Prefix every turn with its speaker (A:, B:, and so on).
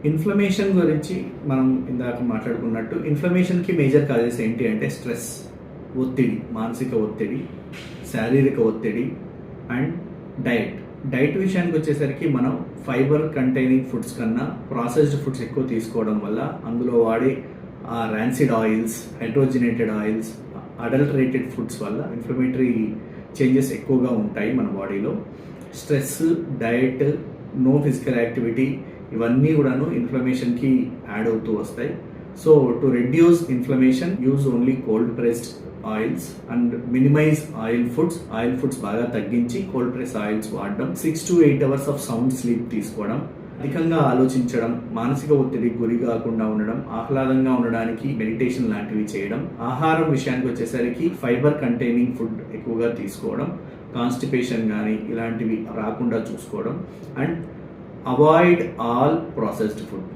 A: Inflammation గురించి మనం ఇందాక మాట్లాడుకున్నట్టు ఇన్ఫ్లమేషన్కి మేజర్ కాజెస్ ఏంటి అంటే స్ట్రెస్, ఒత్తిడి, మానసిక ఒత్తిడి, శారీరక ఒత్తిడి అండ్ డైట్ విషయానికి వచ్చేసరికి మనం ఫైబర్ కంటైనింగ్ ఫుడ్స్ కన్నా ప్రాసెస్డ్ ఫుడ్స్ ఎక్కువ తీసుకోవడం వల్ల అందులో వాడే rancid oils, hydrogenated oils, adulterated foods వల్ల ఇన్ఫ్లమేటరీ చేంజెస్ ఎక్కువగా ఉంటాయి మన బాడీలో. Stress, diet, no physical activity ఇవన్నీ కూడాను ఇన్ఫ్లమేషన్కి యాడ్ అవుతూ వస్తాయి. So to reduce inflammation use only cold pressed oils and minimise oil foods బాగా తగ్గించి కోల్డ్ ప్రెస్ ఆయిల్స్ వాడడం, 6 to 8 hours of sound sleep తీసుకోవడం, అధికంగా ఆలోచించడం, మానసిక ఒత్తిడికి గురి కాకుండా ఉండడం, ఆహ్లాదంగా ఉండడానికి మెడిటేషన్ లాంటివి చేయడం, ఆహారం విషయానికి వచ్చేసరికి ఫైబర్ కంటైనింగ్ ఫుడ్ ఎక్కువగా తీసుకోవడం, కాన్స్టిపేషన్ కానీ ఇలాంటివి రాకుండా చూసుకోవడం and avoid all processed food.